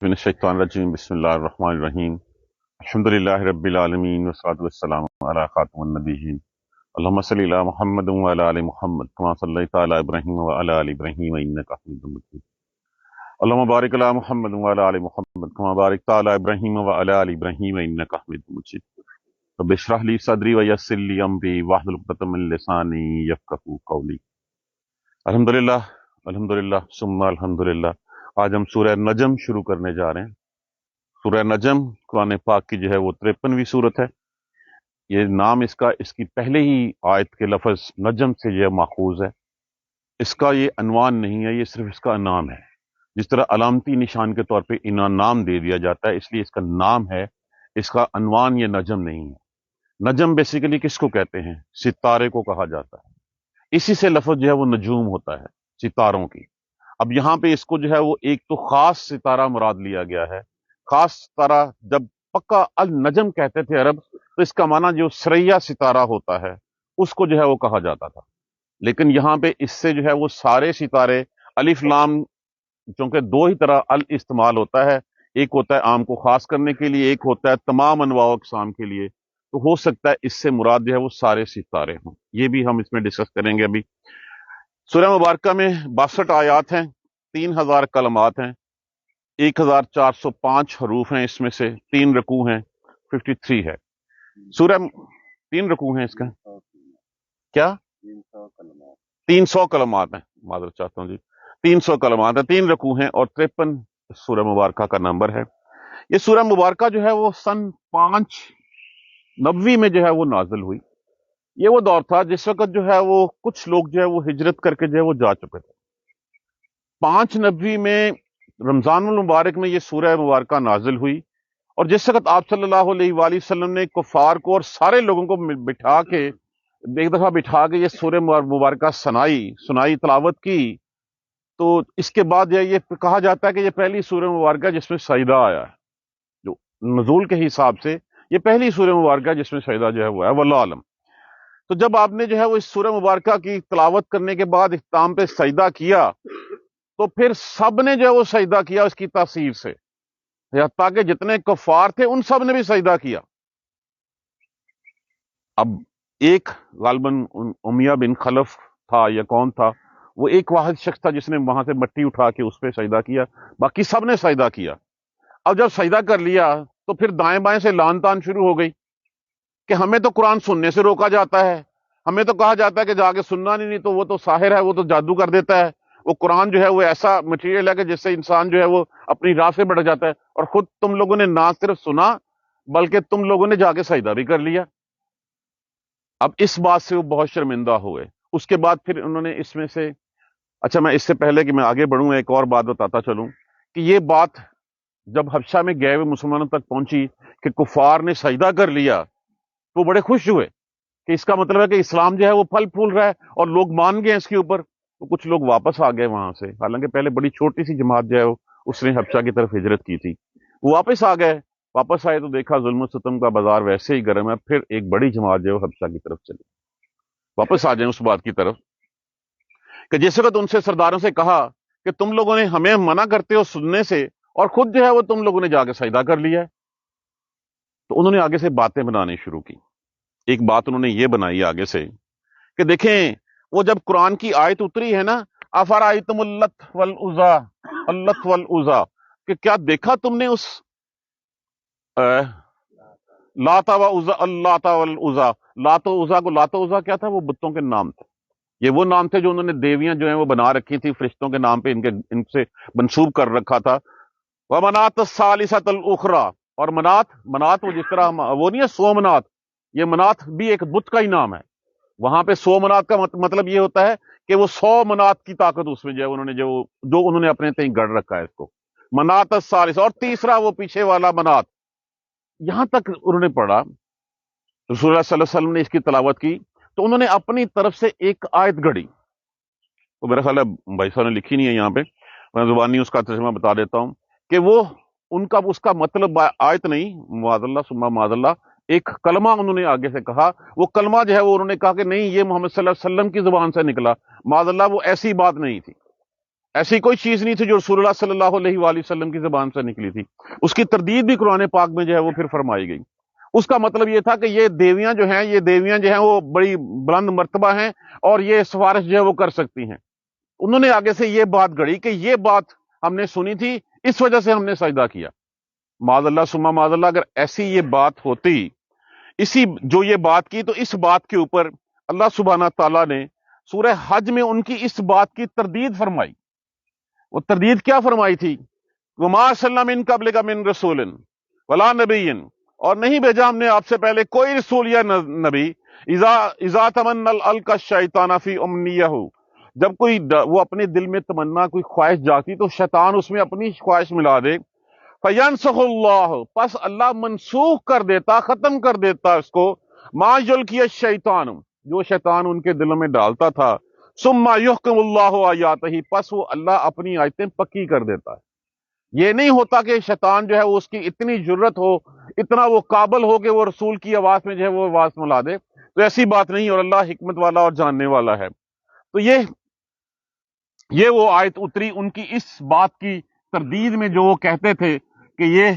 من الشیطان الرجیم بسم اللہ الرحمن الرحیم الحمد للہ رب العالمین والصلاة والسلام علی خاتم النبیین اللہم صلی علی محمد وعلی آل محمد کما صلیت علی ابراہیم وعلی آل ابراہیم انک حمید مجید اللہم بارک علی محمد وعلی آل محمد کما بارکت علی ابراہیم وعلی آل ابراہیم انک حمید مجید رب اشرح لی صدری ویسر لی امری واحلل عقدۃ من لسانی یفقہوا قولی۔ الحمدللہ ثم الحمدللہ۔ آج ہم سورہ نجم شروع کرنے جا رہے ہیں۔ سورہ نجم قرآن پاک کی جو ہے وہ 53ویں صورت ہے۔ یہ نام اس کی پہلے ہی آیت کے لفظ نجم سے یہ ماخوذ ہے۔ اس کا یہ عنوان نہیں ہے، یہ صرف اس کا نام ہے۔ جس طرح علامتی نشان کے طور پہ نام دے دیا جاتا ہے، اس لیے اس کا نام ہے، اس کا عنوان یہ نجم نہیں ہے۔ نجم بیسیکلی کس کو کہتے ہیں؟ ستارے کو کہا جاتا ہے۔ اسی سے لفظ جو ہے وہ نجوم ہوتا ہے، ستاروں کی۔ اب یہاں پہ اس کو جو ہے وہ ایک تو خاص ستارہ مراد لیا گیا ہے۔ خاص ستارہ جب پکا النجم کہتے تھے عرب، تو اس کا معنی جو سریا ستارہ ہوتا ہے اس کو جو ہے وہ کہا جاتا تھا۔ لیکن یہاں پہ اس سے جو ہے وہ سارے ستارے، الف لام، چونکہ دو ہی طرح ال استعمال ہوتا ہے، ایک ہوتا ہے عام کو خاص کرنے کے لیے، ایک ہوتا ہے تمام انواع و اقسام کے لیے، تو ہو سکتا ہے اس سے مراد جو ہے وہ سارے ستارے ہوں۔ یہ بھی ہم اس میں ڈسکس کریں گے ابھی۔ سورہ مبارکہ میں 62 آیات ہیں، 3000 کلمات ہیں، 1405 حروف ہیں، اس میں سے 3 رکوع ہیں، 53 ہے سورہ۔ 3 رکوع ہیں اس کا، کیا 300 کلمات ہیں، معذرت چاہتا ہوں جی، 300 کلمات ہیں، 3 رکوع ہیں، اور 53 سورہ مبارکہ کا نمبر ہے۔ یہ سورہ مبارکہ جو ہے وہ سن 590 میں جو ہے وہ نازل ہوئی۔ یہ وہ دور تھا جس وقت جو ہے وہ کچھ لوگ جو ہے وہ ہجرت کر کے جو ہے وہ جا چکے تھے۔ 590 میں رمضان المبارک میں یہ سورہ مبارکہ نازل ہوئی، اور جس وقت آپ صلی اللہ علیہ وآلہ وسلم نے کفار کو اور سارے لوگوں کو بٹھا کے ایک دفعہ بٹھا کے یہ سورہ مبارکہ سنائی تلاوت کی، تو اس کے بعد یہ کہا جاتا ہے کہ یہ پہلی سورہ مبارکہ جس میں سجدہ آیا ہے، جو نزول کے حساب سے یہ پہلی سورہ مبارکہ جس میں سجدہ جو ہے وہ ہے، واللہ عالم۔ تو جب آپ نے جو ہے وہ اس سورہ مبارکہ کی تلاوت کرنے کے بعد اختتام پہ سجدہ کیا، تو پھر سب نے جو ہے وہ سجدہ کیا اس کی تاثیر سے، حتیٰ کہ جتنے کفار تھے ان سب نے بھی سجدہ کیا۔ اب ایک غالباً امیہ بن خلف تھا یا کون تھا، وہ ایک واحد شخص تھا جس نے وہاں سے مٹی اٹھا کے اس پہ سجدہ کیا، باقی سب نے سجدہ کیا۔ اب جب سجدہ کر لیا تو پھر دائیں بائیں سے لان تان شروع ہو گئی کہ ہمیں تو قرآن سننے سے روکا جاتا ہے، ہمیں تو کہا جاتا ہے کہ جا کے سننا نہیں تو وہ تو ساحر ہے، وہ تو جادو کر دیتا ہے، وہ قرآن جو ہے وہ ایسا مٹیریل ہے کہ جس سے انسان جو ہے وہ اپنی راہ سے بڑھ جاتا ہے، اور خود تم لوگوں نے نہ صرف سنا بلکہ تم لوگوں نے جا کے سجدہ بھی کر لیا۔ اب اس بات سے وہ بہت شرمندہ ہوئے۔ اس کے بعد پھر انہوں نے اس میں سے، اچھا میں اس سے پہلے کہ میں آگے بڑھوں ایک اور بات بتاتا چلوں کہ یہ بات جب حبشہ میں گئے ہوئے مسلمانوں تک پہنچی کہ کفار نے سجدہ کر لیا، تو بڑے خوش ہوئے کہ اس کا مطلب ہے کہ اسلام جو ہے وہ پھل پھول رہا ہے اور لوگ مان گئے اس کے اوپر۔ تو کچھ لوگ واپس آ گئے وہاں سے، حالانکہ پہلے بڑی چھوٹی سی جماعت جو ہے اس نے حبشہ کی طرف ہجرت کی تھی، وہ واپس آ گئے۔ واپس آئے تو دیکھا ظلم و ستم کا بازار ویسے ہی گرم ہے، پھر ایک بڑی جماعت جو ہے حبشہ کی طرف چلی۔ واپس آ جائیں اس بات کی طرف کہ جس وقت ان سے سرداروں سے کہا کہ تم لوگوں نے ہمیں منع کرتے ہو سننے سے، اور خود جو ہے وہ تم لوگوں نے جا کے سجدہ کر لیا ہے، تو انہوں نے آگے سے باتیں بنانی شروع کی۔ ایک بات انہوں نے یہ بنائی آگے سے کہ دیکھیں وہ جب قرآن کی آیت اتری ہے نا، افرائیتم اللت والعزیٰ، اللت والعزیٰ، کہ کیا دیکھا تم نے اس لاتا و عزیٰ، اللات والعزیٰ، لات و عزیٰ کو، لات و عزیٰ کیا تھا؟ وہ بتوں کے نام تھے، یہ وہ نام تھے جو انہوں نے دیویاں جو ہیں وہ بنا رکھی تھی، فرشتوں کے نام پہ ان سے منسوب کر رکھا تھا۔ ومنات الثالثۃ الاخری، اور منات وہ جس طرح وہ نہیں ہے سومنات، یہ منات بھی ایک بت کا ہی نام ہے۔ وہاں پہ 100 منات کا مطلب یہ ہوتا ہے کہ وہ 100 منات کی طاقت اس میں جو ہے انہوں نے جو انہوں نے اپنے تئیں گڑھ رکھا ہے اس کو، منات الثالث، اور تیسرا وہ پیچھے والا منات۔ یہاں تک انہوں نے پڑھا، رسول اللہ صلی اللہ علیہ وسلم نے اس کی تلاوت کی، تو انہوں نے اپنی طرف سے ایک آیت گھڑی، وہ میرا خیال ہے بھائی صاحب نے لکھی نہیں ہے یہاں پہ، میں زبانی اس کا ترجمہ بتا دیتا ہوں کہ وہ ان کا اس کا مطلب آیت نہیں، معاذ اللہ ثم معاذ اللہ، ایک کلمہ انہوں نے آگے سے کہا۔ وہ کلمہ جو ہے وہ انہوں نے کہا کہ نہیں، یہ محمد صلی اللہ علیہ وسلم کی زبان سے نکلا، معاذ اللہ وہ ایسی بات نہیں تھی، ایسی کوئی چیز نہیں تھی جو رسول اللہ صلی اللہ علیہ وآلہ وسلم کی زبان سے نکلی تھی. اس کی تردید بھی قرآن پاک میں جو ہے وہ پھر فرمائی گئی. اس کا مطلب یہ تھا کہ یہ دیویاں جو ہیں وہ بڑی بلند مرتبہ ہیں اور یہ سفارش جو ہے وہ کر سکتی ہیں. انہوں نے آگے سے یہ بات گڑی کہ یہ بات ہم نے سنی تھی، اس وجہ سے ہم نے سجدہ کیا. معاذ اللہ ثم معاذ اللہ، اگر ایسی یہ بات ہوتی، جو یہ بات کی، تو اس بات کے اوپر اللہ سبحانہ تعالیٰ نے سورہ حج میں ان کی اس بات کی تردید فرمائی. وہ تردید کیا فرمائی تھی؟ وما ارسلنا من قبلک من رسول ولا نبی، اور نہیں بھیجا ہم نے آپ سے پہلے کوئی رسول یا نبی. اذا تمنى القى الشیطان فی امنیہ، جب کوئی وہ اپنے دل میں تمنا، کوئی خواہش جاتی، تو شیطان اس میں اپنی خواہش ملا دے. فینسخ اللہ، پس اللہ منسوخ کر دیتا، ختم کر دیتا اس کو. ما یلقی الشیطان، جو شیطان ان کے دلوں میں ڈالتا تھا. ثم یحکم اللہ آیاتہ، پس وہ اللہ اپنی آیتیں پکی کر دیتا ہے. یہ نہیں ہوتا کہ شیطان جو ہے وہ اس کی اتنی جرت ہو، اتنا وہ قابل ہو کہ وہ رسول کی آواز میں جو ہے وہ آواز ملا دے. تو ایسی بات نہیں، اور اللہ حکمت والا اور جاننے والا ہے. تو یہ وہ آیت اتری ان کی اس بات کی تردید میں، جو وہ کہتے تھے کہ یہ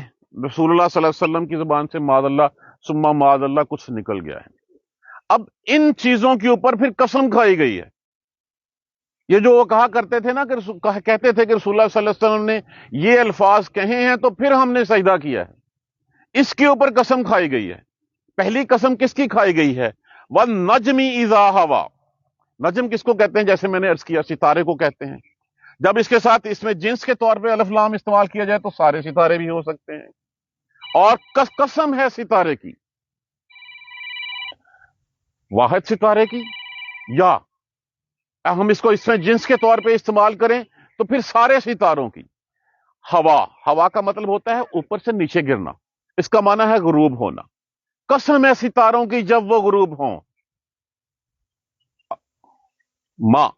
رسول اللہ صلی اللہ علیہ وسلم کی زبان سے معاذ اللہ ثم معاذ اللہ کچھ نکل گیا ہے. اب ان چیزوں کے اوپر پھر قسم کھائی گئی ہے. یہ جو وہ کہا کرتے تھے نا، کہتے تھے کہ رسول اللہ صلی اللہ علیہ وسلم نے یہ الفاظ کہے ہیں تو پھر ہم نے سجدہ کیا ہے، اس کے اوپر قسم کھائی گئی ہے. پہلی قسم کس کی کھائی گئی ہے؟ وَالنَّجْمِ إِذَا هَوَىٰ. نجم کس کو کہتے ہیں؟ جیسے میں نے عرض کیا، ستارے کو کہتے ہیں. جب اس کے ساتھ اس میں جنس کے طور پہ الف لام استعمال کیا جائے تو سارے ستارے بھی ہو سکتے ہیں. اور قسم ہے ستارے کی، واحد ستارے کی، یا ہم اس کو اس میں جنس کے طور پہ استعمال کریں تو پھر سارے ستاروں کی. ہوا کا مطلب ہوتا ہے اوپر سے نیچے گرنا، اس کا معنی ہے غروب ہونا. قسم ہے ستاروں کی جب وہ غروب ہوں. ماں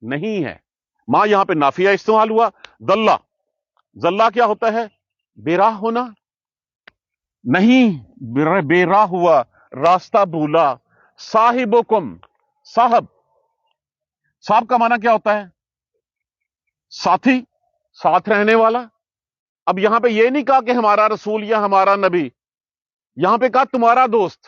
نہیں ہے، ماں یہاں پہ نافیہ استعمال ہوا. ذلہ کیا ہوتا ہے؟ بے راہ ہونا. نہیں، بے راہ ہوا، راستہ بھولا. صاحبکم، صاحب کا معنی کیا ہوتا ہے؟ ساتھی، ساتھ رہنے والا. اب یہاں پہ یہ نہیں کہا کہ ہمارا رسول یا ہمارا نبی، یہاں پہ کہا تمہارا دوست.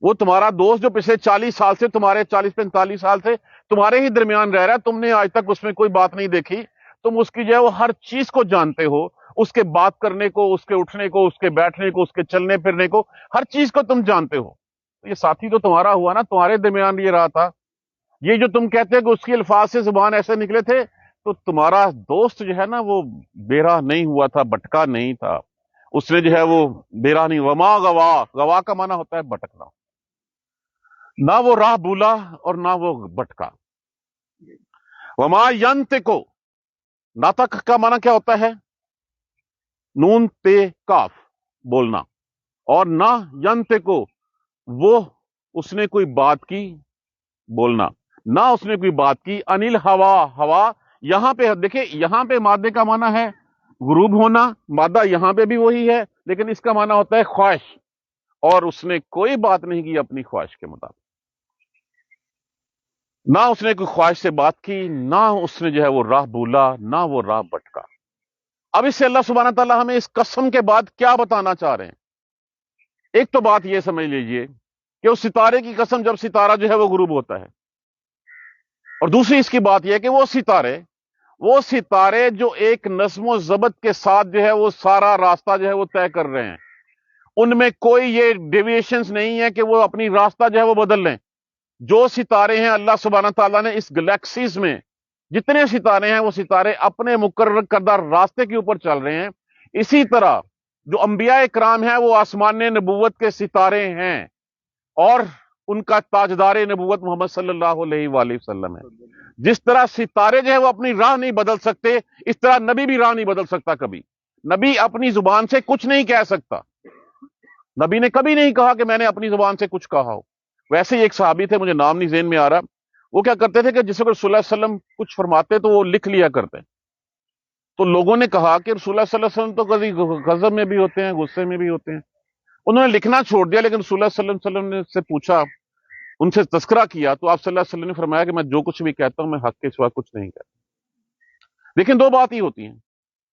وہ تمہارا دوست جو پچھلے 40 سال سے، تمہارے 40-45 سال سے تمہارے ہی درمیان رہ رہا ہے، تم نے آج تک اس میں کوئی بات نہیں دیکھی، تم اس کی جو ہے وہ ہر چیز کو جانتے ہو، اس کے بات کرنے کو، اس کے اٹھنے کو، اس کے بیٹھنے کو، اس کے چلنے پھرنے کو، ہر چیز کو تم جانتے ہو. یہ ساتھی تو تمہارا ہوا نا، تمہارے درمیان یہ رہا تھا. یہ جو تم کہتے کہ اس کی الفاظ سے زبان ایسے نکلے تھے، تو تمہارا دوست جو ہے نا وہ بے راہ نہیں ہوا تھا، بھٹکا نہیں تھا. اس نے جو ہے وہ بے راہ نہیں. وما غوا کا معنی ہوتا ہے بھٹکنا. نہ وہ راہ بھولا اور نہ وہ بھٹکا. وما ینطقو، ناطق کا معنی کیا ہوتا ہے؟ نون تے کاف بولنا. اور نہ ینطقو، وہ اس نے کوئی بات کی، بولنا. نہ اس نے کوئی بات کی. انل ہوا یہاں پہ دیکھیں، یہاں پہ مادے کا معنی ہے غروب ہونا. مادہ یہاں پہ بھی وہی ہے، لیکن اس کا معنی ہوتا ہے خواہش. اور اس نے کوئی بات نہیں کی اپنی خواہش کے مطابق. نہ اس نے کوئی خواہش سے بات کی، نہ اس نے جو ہے وہ راہ بھولا، نہ وہ راہ بھٹکا. اب اس سے اللہ سبحانہ تعالیٰ ہمیں اس قسم کے بعد کیا بتانا چاہ رہے ہیں؟ ایک تو بات یہ سمجھ لیجئے کہ اس ستارے کی قسم جب ستارہ جو ہے وہ غروب ہوتا ہے. اور دوسری اس کی بات یہ ہے کہ وہ ستارے جو ایک نظم و ضبط کے ساتھ جو ہے وہ سارا راستہ جو ہے وہ طے کر رہے ہیں، ان میں کوئی یہ ڈیویشنز نہیں ہے کہ وہ اپنی راستہ جو ہے وہ بدل لیں. جو ستارے ہیں اللہ سبحانہ تعالیٰ نے اس گلیکسیز میں جتنے ستارے ہیں، وہ ستارے اپنے مقرر کردہ راستے کے اوپر چل رہے ہیں. اسی طرح جو انبیاء کرام ہیں وہ آسمان نبوت کے ستارے ہیں، اور ان کا تاجدار نبوت محمد صلی اللہ علیہ وآلہ وسلم ہے. جس طرح ستارے جو ہے وہ اپنی راہ نہیں بدل سکتے، اس طرح نبی بھی راہ نہیں بدل سکتا. کبھی نبی اپنی زبان سے کچھ نہیں کہہ سکتا. نبی نے کبھی نہیں کہا کہ میں نے اپنی زبان سے کچھ کہا ہو. ویسے ہی ایک صحابی تھے، مجھے نام نہیں ذہن میں آ رہا، وہ کیا کرتے تھے کہ جس وقت رسول اللہ صلی اللہ علیہ وسلم کچھ فرماتے تو وہ لکھ لیا کرتے. تو لوگوں نے کہا کہ رسول اللہ صلی اللہ علیہ وسلم تو کبھی غضب میں بھی ہوتے ہیں، غصے میں بھی ہوتے ہیں. انہوں نے لکھنا چھوڑ دیا، لیکن رسول اللہ صلی اللہ علیہ وسلم نے سے پوچھا، ان سے تذکرہ کیا، تو آپ صلی اللہ علیہ وسلم نے فرمایا کہ میں جو کچھ بھی کہتا ہوں میں حق کے سوا کچھ نہیں کہتا. لیکن دو بات ہی ہوتی ہیں،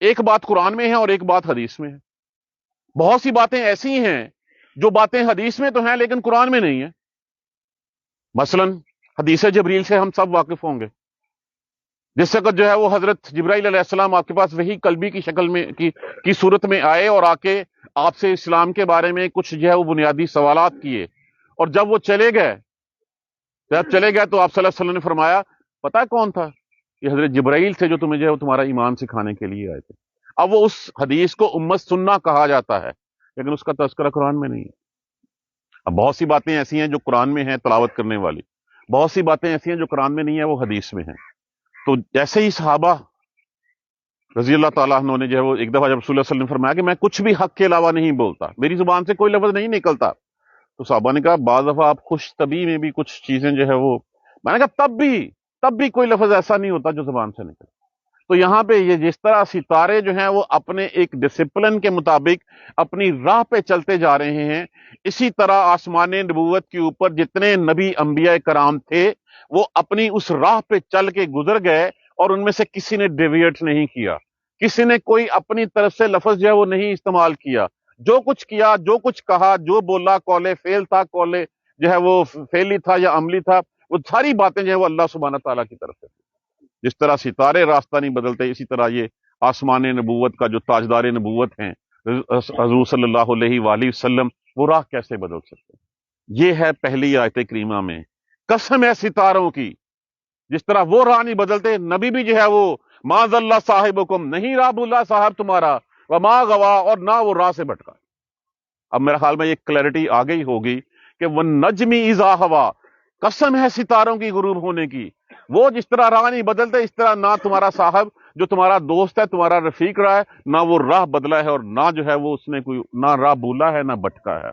ایک بات قرآن میں ہے اور ایک بات حدیث میں ہے۔ بہت سی باتیں ایسی ہیں جو باتیں حدیث میں تو ہیں لیکن قرآن میں نہیں ہیں۔ مثلا حدیث جبریل سے ہم سب واقف ہوں گے، جس وقت جو ہے وہ حضرت جبرائیل علیہ السلام آپ کے پاس وہی قلبی کی شکل میں کی صورت میں آئے اور آ کے آپ سے اسلام کے بارے میں کچھ جو ہے وہ بنیادی سوالات کیے، اور جب وہ چلے گئے، جب چلے گئے تو آپ صلی اللہ علیہ وسلم نے فرمایا پتا کون تھا؟ یہ حضرت جبرائیل تھے جو تمہیں جو ہے وہ تمہارا ایمان سکھانے کے لیے آئے تھے۔ اب وہ اس حدیث کو امت سننا کہا جاتا ہے لیکن اس کا تذکرہ قرآن میں نہیں ہے۔ اب بہت سی باتیں ایسی ہیں جو قرآن میں ہیں تلاوت کرنے والی، بہت سی باتیں ایسی ہیں جو قرآن میں نہیں ہے، وہ حدیث میں ہیں۔ تو جیسے ہی صحابہ رضی اللہ تعالیٰ عنہ نے جو ہے وہ ایک دفعہ جب رسول اللہ صلی اللہ علیہ وسلم نے فرمایا کہ میں کچھ بھی حق کے علاوہ نہیں بولتا، میری زبان سے کوئی لفظ نہیں نکلتا، تو صحابہ نے کہا بعض دفعہ آپ خوش طبی میں بھی کچھ چیزیں جو ہے وہ، میں نے کہا تب بھی کوئی لفظ ایسا نہیں ہوتا جو زبان سے نکلے۔ تو یہاں پہ یہ جس طرح ستارے جو ہیں وہ اپنے ایک ڈسپلن کے مطابق اپنی راہ پہ چلتے جا رہے ہیں، اسی طرح آسمان نبوت کے اوپر جتنے نبی انبیاء کرام تھے وہ اپنی اس راہ پہ چل کے گزر گئے، اور ان میں سے کسی نے ڈیویٹ نہیں کیا، کسی نے کوئی اپنی طرف سے لفظ جو ہے وہ نہیں استعمال کیا، جو کچھ کیا، جو کچھ کہا، جو بولا، کولے فعل تھا، کولے جو ہے وہ فعلی تھا یا عملی تھا، وہ ساری باتیں جو ہے وہ اللہ سبحانہ تعالیٰ کی طرف سے۔ جس طرح ستارے راستہ نہیں بدلتے، اسی طرح یہ آسمان نبوت کا جو تاجدار نبوت ہیں حضور صلی اللہ علیہ وآلہ وسلم، وہ راہ کیسے بدل سکتے ہیں؟ یہ ہے پہلی آیت کریمہ میں قسم ہے ستاروں کی، جس طرح وہ راہ نہیں بدلتے، نبی بھی جو ہے وہ معاذ اللہ صاحبکم، نہیں راہ بھولا صاحب تمہارا، وما غوا، اور نہ وہ راہ سے بھٹکا۔ اب میرا خیال میں یہ کلیئرٹی آ گئی ہوگی کہ وَالنَّجْمِ اِذَا ہَوَىٰ، قسم ہے ستاروں کی غروب ہونے کی، وہ جس طرح راہ نہیں بدلتے اس طرح نہ تمہارا صاحب جو تمہارا دوست ہے، تمہارا رفیق رہا ہے، نہ وہ راہ بدلا ہے اور نہ جو ہے وہ اس نے کوئی نہ راہ بھولا ہے نہ بھٹکا ہے۔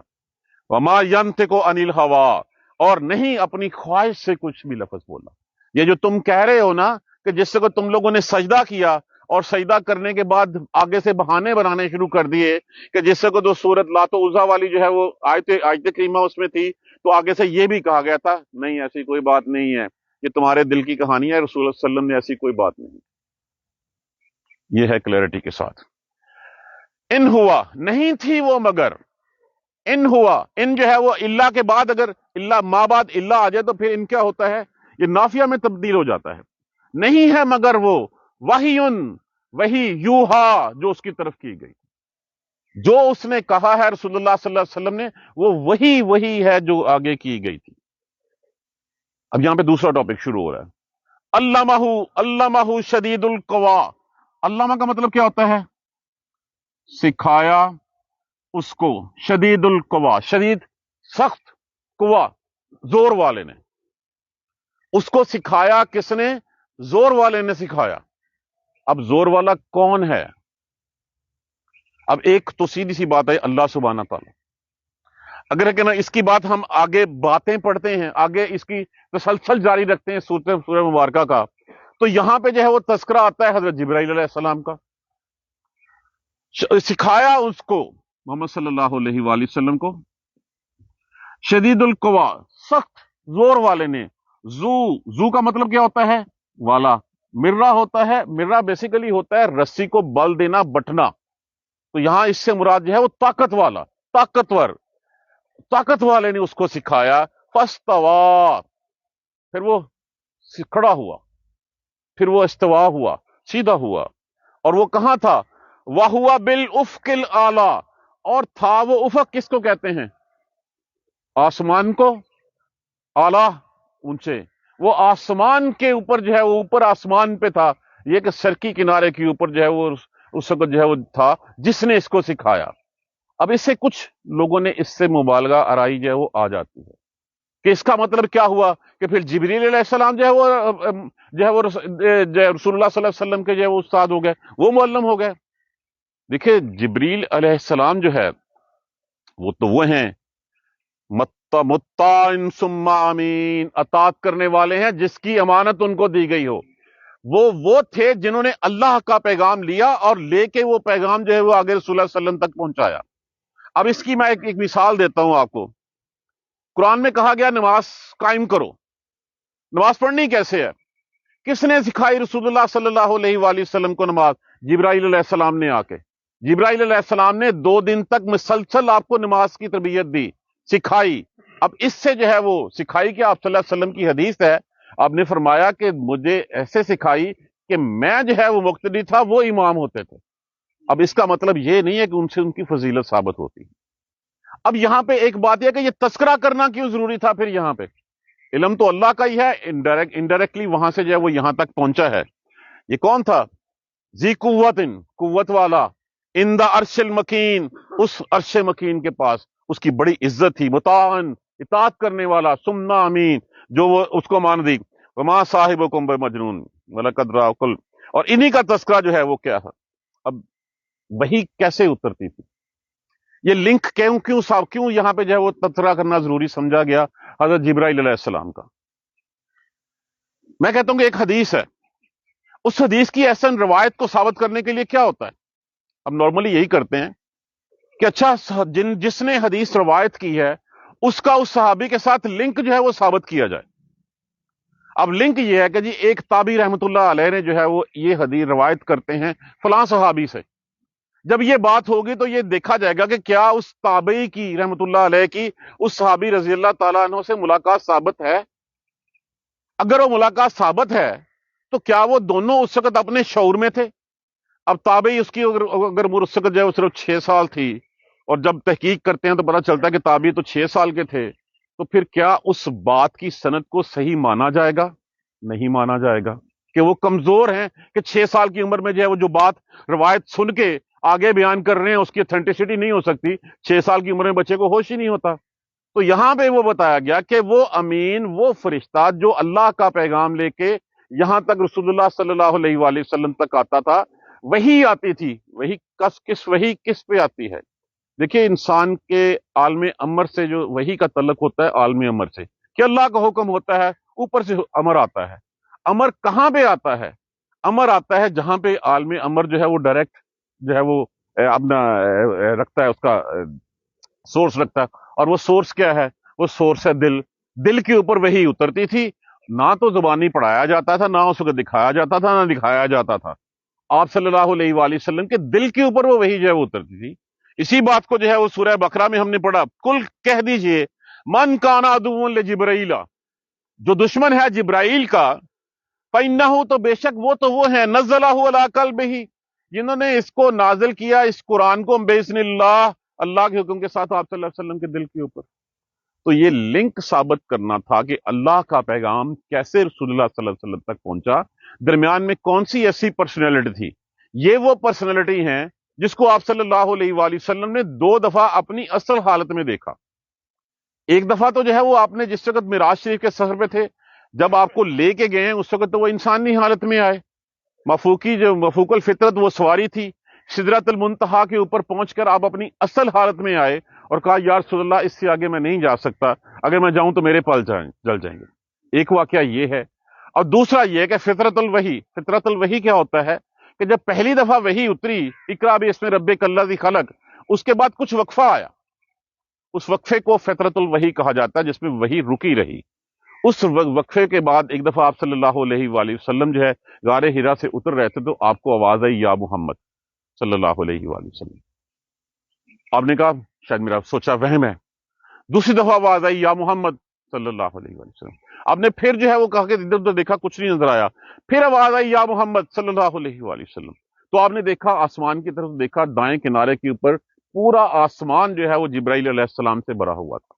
وَمَا يَنْطِقُ عَنِ الْهَوَىٰ، اور نہیں اپنی خواہش سے کچھ بھی لفظ بولا۔ یہ جو تم کہہ رہے ہو نا کہ جس سے تم لوگوں نے سجدہ کیا اور سجدہ کرنے کے بعد آگے سے بہانے بنانے شروع کر دیے کہ جس سے تو صورت لات و عزا والی جو ہے وہ آیت کریمہ اس میں تھی، تو آگے سے یہ بھی کہا گیا تھا نہیں ایسی کوئی بات نہیں ہے، یہ تمہارے دل کی کہانی ہے، رسول اللہ صلی اللہ علیہ وسلم نے ایسی کوئی بات نہیں۔ یہ ہے کلیئرٹی کے ساتھ۔ ان ہوا، نہیں تھی وہ مگر، ان ہوا، ان جو ہے وہ اللہ کے بعد اگر اللہ ما بعد اللہ آ جائے تو پھر ان کیا ہوتا ہے؟ یہ نافیہ میں تبدیل ہو جاتا ہے۔ نہیں ہے مگر وہ وحیٌ، وہی یوحا جو اس کی طرف کی گئی، جو اس نے کہا ہے رسول اللہ صلی اللہ علیہ وسلم نے، وہ وہی ہے جو آگے کی گئی تھی۔ اب یہاں پہ دوسرا ٹاپک شروع ہو رہا ہے، علمہ شدید القوا۔ علامہ کا مطلب کیا ہوتا ہے؟ سکھایا اس کو، شدید القوا، شدید سخت، قوا زور والے نے، اس کو سکھایا کس نے؟ زور والے نے سکھایا۔ اب زور والا کون ہے؟ اب ایک تو سیدھی سی بات ہے اللہ سبحانہ تعالیٰ، اگر کہ نا اس کی بات ہم آگے باتیں پڑھتے ہیں، آگے اس کی تسلسل جاری رکھتے ہیں سورہ مبارکہ کا، تو یہاں پہ جو ہے وہ تذکرہ آتا ہے حضرت جبرائیل علیہ السلام کا۔ سکھایا اس کو، محمد صلی اللہ علیہ وآلہ وسلم کو، شدید القوا، سخت زور والے نے۔ زو کا مطلب کیا ہوتا ہے؟ والا۔ مرہ ہوتا ہے، مرہ بیسیکلی ہوتا ہے رسی کو بل دینا، بٹنا، تو یہاں اس سے مراد جو ہے وہ طاقت والا، طاقتور، طاقت والے نے اس کو سکھایا۔ فاستویٰ، پھر وہ کھڑا ہوا، پھر وہ استوا ہوا، سیدھا ہوا، اور وہ کہاں تھا؟ وَهُوَ بِالْأُفْقِ الْأَعْلَىٰ، اور تھا وہ، افق کس کو کہتے ہیں؟ آسمان کو، اعلیٰ اونچے، وہ آسمان کے اوپر جو ہے وہ اوپر آسمان پہ تھا، یہ کہ سرکی کنارے کے اوپر جو ہے وہ اس وقت جو ہے وہ تھا جس نے اس کو سکھایا۔ اب اس سے کچھ لوگوں نے اس سے مبالغہ آرائی جو ہے وہ آ جاتی ہے کہ اس کا مطلب کیا ہوا کہ پھر جبریل علیہ السلام جو ہے وہ رسول اللہ صلی اللہ علیہ وسلم کے جو ہے وہ استاد ہو گئے، وہ معلم ہو گئے۔ دیکھیں جبریل علیہ السلام جو ہے وہ تو وہ ہیں مطاع ثم امین، اطاعت کرنے والے ہیں جس کی امانت ان کو دی گئی ہو۔ وہ تھے جنہوں نے اللہ کا پیغام لیا اور لے کے وہ پیغام جو ہے وہ آگے رسول اللہ صلی اللہ علیہ وسلم تک پہنچایا۔ اب اس کی میں ایک مثال دیتا ہوں آپ کو۔ قرآن میں کہا گیا نماز قائم کرو، نماز پڑھنی کیسے ہے؟ کس نے سکھائی رسول اللہ صلی اللہ علیہ وآلہ وسلم کو نماز؟ جبرائیل علیہ السلام نے آ کے، جبرائیل علیہ السلام نے 2 دن تک مسلسل آپ کو نماز کی تربیت دی، سکھائی۔ اب اس سے جو ہے وہ سکھائی کہ آپ صلی اللہ علیہ وسلم کی حدیث ہے، آپ نے فرمایا کہ مجھے ایسے سکھائی کہ میں جو ہے وہ مقتدی تھا، وہ امام ہوتے تھے۔ اب اس کا مطلب یہ نہیں ہے کہ ان سے ان کی فضیلت ثابت ہوتی ہے۔ اب یہاں پہ ایک بات یہ کہ یہ تذکرہ کرنا کیوں ضروری تھا پھر یہاں پہ؟ علم تو اللہ کا ہی ہے، انڈائریکٹلی وہاں سے جو ہے وہ یہاں تک پہنچا ہے۔ یہ کون تھا؟ ذی قوت، قوت والا، عند عرش المکین، اس عرش مکین کے پاس اس کی بڑی عزت تھی، مطاعن، اطاعت کرنے والا، سمنا امین، جو وہ اس کو مان دی، وما صاحبکم بمجنون ولقد رآہ قل، اور انہی کا تذکرہ جو ہے وہ کیا ہے۔ اب وہی کیسے اترتی تھی؟ یہ لنک کیوں یہاں پہ جو ہے وہ تذکرہ کرنا ضروری سمجھا گیا حضرت جبرائیل علیہ السلام کا؟ میں کہتا ہوں کہ ایک حدیث ہے، اس حدیث کی احسن روایت کو ثابت کرنے کے لیے کیا ہوتا ہے؟ ہم نارملی یہی کرتے ہیں کہ اچھا جس نے حدیث روایت کی ہے اس کا اس صحابی کے ساتھ لنک جو ہے وہ ثابت کیا جائے۔ اب لنک یہ ہے کہ جی ایک تابعی رحمۃ اللہ علیہ نے جو ہے وہ یہ حدیث روایت کرتے ہیں فلاں صحابی سے۔ جب یہ بات ہوگی تو یہ دیکھا جائے گا کہ کیا اس تابعی کی رحمۃ اللہ علیہ کی اس صحابی رضی اللہ تعالیٰ عنہ سے ملاقات ثابت ہے۔ اگر وہ ملاقات ثابت ہے تو کیا وہ دونوں اس وقت اپنے شعور میں تھے؟ اب تابعی اس کی اگر اس وقت جو ہے وہ صرف 6 سال تھی، اور جب تحقیق کرتے ہیں تو پتہ چلتا ہے کہ تابعی تو 6 سال کے تھے، تو پھر کیا اس بات کی سند کو صحیح مانا جائے گا؟ نہیں مانا جائے گا، کہ وہ کمزور ہیں، کہ 6 سال کی عمر میں جو ہے وہ جو بات روایت سن کے آگے بیان کر رہے ہیں اس کی اتھینٹسٹی نہیں ہو سکتی۔ 6 سال کی عمر میں بچے کو ہوش ہی نہیں ہوتا۔ تو یہاں پہ وہ بتایا گیا کہ وہ امین، وہ فرشتہ جو اللہ کا پیغام لے کے یہاں تک رسول اللہ صلی اللہ علیہ وآلہ وسلم تک آتا تھا، وہی آتی تھی۔ وہی کس پہ آتی ہے؟ دیکھیے انسان کے عالم امر سے جو وحی کا تعلق ہوتا ہے، عالم امر سے، کہ اللہ کا حکم ہوتا ہے، اوپر سے امر آتا ہے۔ امر کہاں پہ آتا ہے؟ امر آتا ہے جہاں پہ عالم امر جو ہے وہ ڈائریکٹ جو ہے وہ اپنا رکھتا ہے، اس کا سورس رکھتا ہے، اور وہ سورس کیا ہے؟ وہ سورس ہے دل۔ دل کے اوپر وہی اترتی تھی، نہ تو زبانی پڑھایا جاتا تھا، نہ اس کو دکھایا جاتا تھا، نہ دکھایا جاتا تھا۔ آپ صلی اللہ علیہ وآلہ وسلم کے دل کے اوپر وہ وہی جو ہے وہ اترتی تھی۔ اسی بات کو جو ہے وہ سورہ بقرہ میں ہم نے پڑھا، کل کہہ دیجئے من کان عدو لجبرائیل، جو دشمن ہے جبرائیل کا، فإنہ، تو بے شک وہ ہیں، نزلہ علی قلبہ، جنہوں نے اس کو نازل کیا، اس قرآن کو، بإذن اللہ، اللہ کے حکم کے ساتھ آپ صلی اللہ علیہ وسلم کے دل کے اوپر۔ تو یہ لنک ثابت کرنا تھا کہ اللہ کا پیغام کیسے رسول اللہ صلی اللہ علیہ وسلم تک پہنچا، درمیان میں کون سی ایسی پرسنالٹی تھی۔ یہ وہ پرسنالٹی ہیں جس کو آپ صلی اللہ علیہ وآلہ وسلم نے 2 دفعہ اپنی اصل حالت میں دیکھا۔ ایک دفعہ تو جو ہے وہ آپ نے جس وقت معراج شریف کے سفر پہ تھے، جب آپ کو لے کے گئے ہیں اس وقت تو وہ انسانی حالت میں آئے، مفوق الفطرت وہ سواری تھی، سدرۃ المنتہا کے اوپر پہنچ کر آپ اپنی اصل حالت میں آئے اور کہا یا رسول اللہ اس سے آگے میں نہیں جا سکتا، اگر میں جاؤں تو میرے پل جل جائیں گے۔ ایک واقعہ یہ ہے، اور دوسرا یہ کہ فطرت الوحی کیا ہوتا ہے کہ جب پہلی دفعہ وحی اتری، اقرا باسم ربک الذی خلق، اس کے بعد کچھ وقفہ آیا، اس وقفے کو فطرت الوحی کہا جاتا ہے، جس میں وحی رکی رہی۔ اس وقفے کے بعد ایک دفعہ آپ صلی اللہ علیہ وآلہ وسلم جو ہے غار حرا سے اتر رہے تھے، تو آپ کو آواز آئی یا محمد صلی اللہ علیہ وآلہ وسلم۔ آپ نے کہا شاید میرا سوچا وہم ہے۔ دوسری دفعہ آواز آئی یا محمد صلی اللہ علیہ وآلہ وسلم۔ آپ نے پھر جو ہے وہ کہا کہ ادھر ادھر دیکھا، کچھ نہیں نظر آیا، پھر آواز آئی یا محمد صلی اللہ علیہ وآلہ وسلم۔ تو آپ نے دیکھا، آسمان کی طرف دیکھا، دائیں کنارے کے اوپر پورا آسمان جو ہے وہ جبرائیل علیہ السلام سے بھرا ہوا تھا۔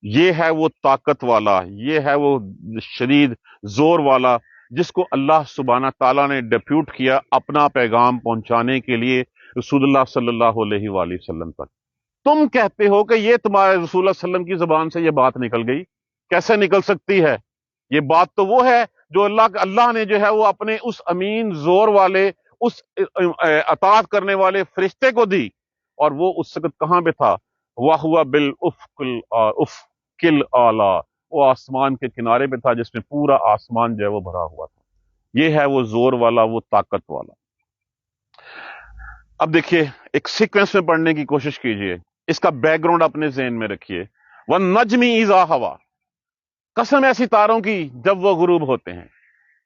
یہ ہے وہ طاقت والا، یہ ہے وہ شدید زور والا جس کو اللہ سبحانہ تعالیٰ نے ڈیپیوٹ کیا اپنا پیغام پہنچانے کے لیے رسول اللہ صلی اللہ علیہ وآلہ وسلم تک۔ تم کہتے ہو کہ یہ تمہارے رسول اللہ صلی اللہ علیہ وسلم کی زبان سے یہ بات نکل گئی، کیسے نکل سکتی ہے؟ یہ بات تو وہ ہے جو اللہ نے جو ہے وہ اپنے اس امین زور والے، اس اطاعت کرنے والے فرشتے کو دی، اور وہ اس وقت کہاں پہ تھا؟ وَهُوَ بِالْأُفْقِ الْأَعْلَىٰ، وہ آسمان کے کنارے پہ تھا جس میں پورا آسمان جو ہے وہ بھرا ہوا تھا۔ یہ ہے وہ زور والا، وہ طاقت والا۔ اب دیکھیے ایک سیکوینس میں پڑھنے کی کوشش کیجئے، اس کا بیک گراؤنڈ اپنے ذہن میں رکھیے۔ وَالنَّجْمِ إِذَا هَوَىٰ، قسم ہے ستاروں کی جب وہ غروب ہوتے ہیں۔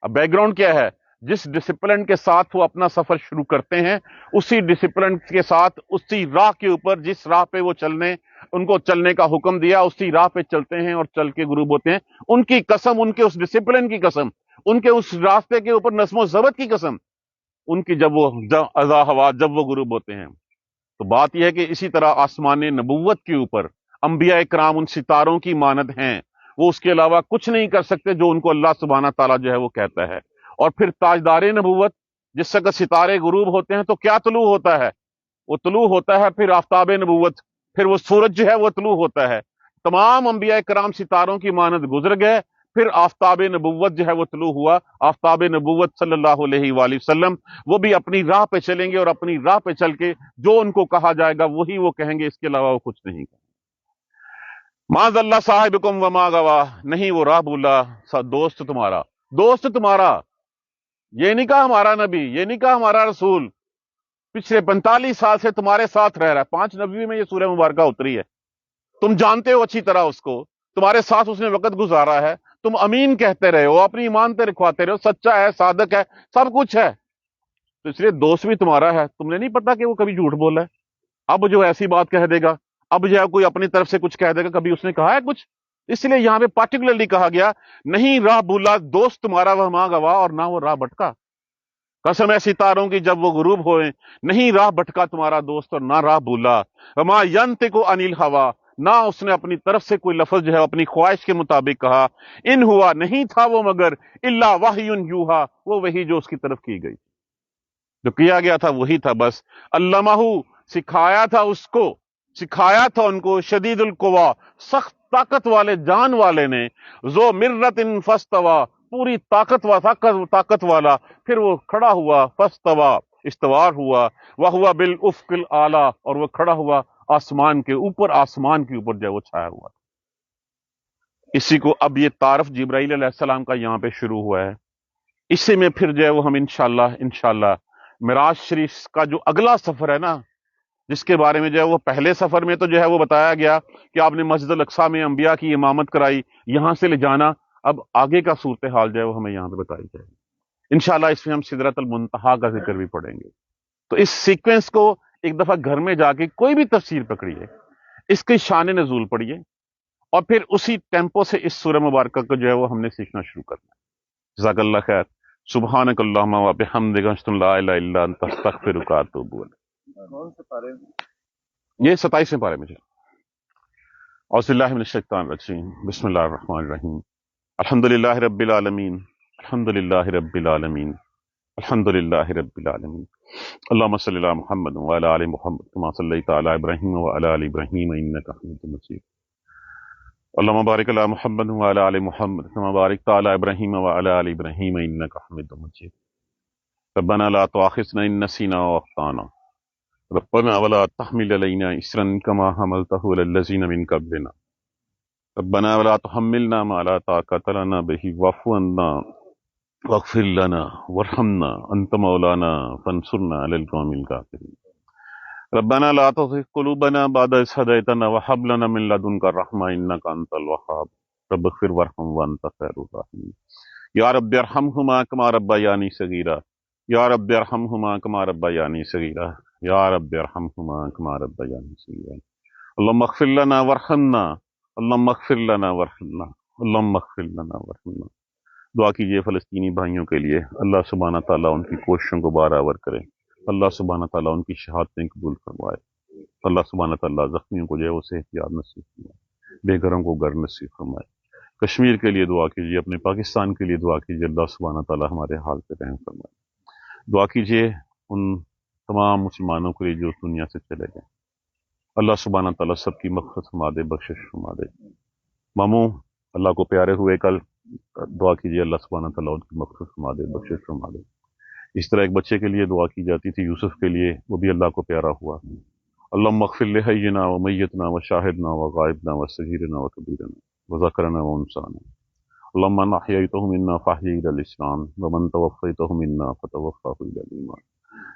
اب بیک گراؤنڈ کیا ہے؟ جس ڈسپلن کے ساتھ وہ اپنا سفر شروع کرتے ہیں، اسی ڈسپلن کے ساتھ، اسی راہ کے اوپر جس راہ پہ وہ ان کو چلنے کا حکم دیا، اسی راہ پہ چلتے ہیں اور چل کے غروب ہوتے ہیں۔ ان کی قسم، ان کے اس ڈسپلن کی قسم، ان کے اس راستے کے اوپر نظم و ضبط کی قسم، ان کی جب وہ اذا ہوا، جب وہ غروب ہوتے ہیں۔ تو بات یہ ہے کہ اسی طرح آسمان نبوت کے اوپر انبیاء کرام ان ستاروں کی مانند ہیں، وہ اس کے علاوہ کچھ نہیں کر سکتے جو ان کو اللہ سبحانہ تعالیٰ جو ہے وہ کہتا ہے۔ اور پھر تاجدار نبوت، جس وقت ستارے غروب ہوتے ہیں تو کیا طلوع ہوتا ہے؟ وہ طلوع ہوتا ہے پھر آفتاب نبوت، پھر وہ سورج جو ہے وہ طلوع ہوتا ہے۔ تمام انبیاء کرام ستاروں کی مانند گزر گئے، پھر آفتاب نبوت جو ہے وہ طلوع ہوا۔ آفتاب نبوت صلی اللہ علیہ وآلہ وسلم وہ بھی اپنی راہ پہ چلیں گے، اور اپنی راہ پہ چل کے جو ان کو کہا جائے گا وہی وہ کہیں گے، اس کے علاوہ وہ کچھ نہیں کہیں۔ معاذ اللہ صاحبکم وما غوا، نہیں وہ راہ بھولا دوست تمہارا، دوست تمہارا، یہ نہیں کہا ہمارا نبی، یہ نہیں کہا ہمارا رسول، پچھلے 45 سال سے تمہارے ساتھ رہ رہا ہے۔ 5 نبی میں یہ سورہ مبارکہ اتری ہے، تم جانتے ہو اچھی طرح اس کو، تمہارے ساتھ اس نے وقت گزارا ہے، تم امین کہتے رہے ہو، اپنی ایمان پہ رکھواتے رہے ہو، سچا ہے، صادق ہے، سب کچھ ہے، تو اس لیے دوست بھی تمہارا ہے۔ تم نے نہیں پتا کہ وہ کبھی جھوٹ بولا ہے، اب جو ایسی بات کہہ دے گا، اب جو ہے کوئی اپنی طرف سے کچھ کہہ دے گا، کبھی اس نے کہا ہے کچھ؟ اس لیے یہاں پہ پارٹیکولرلی کہا گیا نہیں راہ بھولا دوست تمہارا وما غوا، اور نہ وہ راہ بھٹکا۔ قسم ہے ستاروں کی جب وہ غروب ہوئے، نہیں راہ بھٹکا تمہارا دوست اور نہ راہ بھولا۔ وما ینطق عن الہویٰ، نہ اس نے اپنی طرف سے کوئی لفظ جو ہے اپنی خواہش کے مطابق کہا، ان ہوا نہیں تھا وہ مگر الا وحی یوحیٰ، وہ وہی جو اس کی طرف کی گئی، جو کیا گیا تھا وہی تھا بس۔ علمہ، سکھایا تھا اس کو، سکھایا تھا ان کو، شدید القوا، سخت طاقت والے جان والے نے، ذو مرت فاستویٰ، پوری طاقت والا، پھر وہ کھڑا ہوا، فاستویٰ، استوار ہوا، وہو بالافق الاعلیٰ، اور وہ کھڑا ہوا آسمان کے اوپر، آسمان کے اوپر جو ہے وہ چھایا ہوا۔ اسی کو اب یہ تعارف جبرائیل علیہ السلام کا یہاں پہ شروع ہوا ہے۔ اسی میں پھر جو ہے وہ ہم انشاءاللہ معراج شریف کا جو اگلا سفر ہے نا، جس کے بارے میں جو ہے وہ پہلے سفر میں تو جو ہے وہ بتایا گیا کہ آپ نے مسجد الاقصیٰ میں انبیاء کی امامت کرائی، یہاں سے لے جانا، اب آگے کا صورتحال جو ہے وہ ہمیں یہاں پہ بتائی جائے گی انشاءاللہ۔ اس میں ہم سدرۃ المنتہا کا ذکر بھی پڑھیں گے۔ تو اس سیکوینس کو ایک دفعہ گھر میں جا کے کوئی بھی تفسیر پکڑیے، اس کی شان نزول پڑھیے، اور پھر اسی ٹیمپو سے اس سورہ مبارکہ کو جو ہے وہ ہم نے سیکھنا شروع کرنا ہے۔ جزاک اللہ خیر۔ سبحانک اللہم و بحمدک، اشہد ان لا الہ الا انت، استغفرک و اتوب الیک۔ یہ 27ویں پارے میں چل۔ اعوذ باللہ من الشیطان الرجیم، بسم اللہ الرحمن الرحیم، الحمدللہ رب العالمین، الحمدللہ رب العالمین، الحمدللہ رب العالمین، اللہم صلی علی محمد وعلی آل محمد کما صلیت علی ابراہیم وعلی آل ابراہیم انک حمید مجید، اللہم بارک علی محمد وعلی آل محمد کما بارکت علی ابراہیم وعلی آل ابراہیم انک حمید مجید، ربنا لا تؤاخذنا ان نسینا واخطانا، ربنا ولا تحمل علينا إصرا كما حملته على الذين من قبلنا، ربنا ولا تحملنا ما لا طاقة لنا به واعف عنا واغفر لنا وارحمنا أنت مولانا فانصرنا على القوم الكافرين، ربنا لا تزغ قلوبنا بعد إذ هديتنا وهب لنا من لدنك رحمة إنك أنت الوهاب، رب اغفر وارحم وأنت خير الراحمين، يا رب ارحمهما كما ربياني صغيرا، يا رب ارحمهما كما ربياني صغيرا، یا رب ارحمہما کما ربیانی صغیرا، اللہم اغفر لنا وارحمنا، اللہم اغفر لنا وارحمنا، اللہم اغفر لنا وارحمنا۔ دعا کیجئے فلسطینی بھائیوں کے لیے، اللہ سبحانہ تعالیٰ ان کی کوششوں کو برآور کرے، اللہ سبحانہ تعالیٰ ان کی شہادتیں قبول فرمائے، اللہ سبحانہ تعالیٰ زخمیوں کو جو ہے وہ صحت یاب نصیب فرمائے، بے گھروں کو گھر نصیب فرمائے۔ کشمیر کے لیے دعا کیجئے، اپنے پاکستان کے لیے دعا کیجئے، اللہ سبحانہ تعالیٰ ہمارے حال پہ رحم فرمائے۔ دعا کیجئے ان تمام مسلمانوں کے لیے جو اس دنیا سے چلے گئے، اللہ سبحانہ تعالیٰ سب کی مغفرت فرما دے، بخشش فرما دے۔ ماموں اللہ کو پیارے ہوئے کل، دعا کیجیے اللہ سبحانہ تعالیٰ ان کی مغفرت فرما دے، بخشش فرما دے۔ اس طرح ایک بچے کے لیے دعا کی جاتی تھی، یوسف کے لیے، وہ بھی اللہ کو پیارا ہوا۔ اللہم اغفر لحینا و میتنا و شاہدنا و غائبنا و صغیرنا و کبیرنا و ذکرنا و انسانا، اللہم من احییتہ منا فاحیہ الی الاسلام ومن توفیتہ منا فتوفہ الی الایمان۔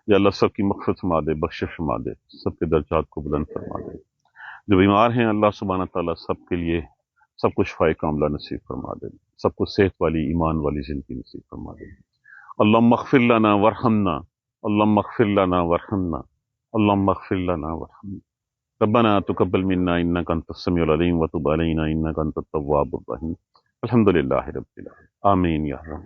یا اللہ سب کی مغفرت فرما دے، بخشش فرما دے، سب کے درجات کو بلند فرما دے۔ جو بیمار ہیں اللہ سبحانہ تعالیٰ سب کے لیے سب کچھ شفائے کاملہ نصیب فرما دے۔ سب کو صحت والی ایمان والی زندگی نصیب فرما دے. اللہم اغفر لنا ورحمنا، اللہم اغفر لنا ورحمنا، اللہم اغفر لنا ورحمنا. ربنا تقبل منا انك انت السميع العليم وتب علينا انك انت التواب الرحيم. الحمد لله رب العالمين. آمين يا رب.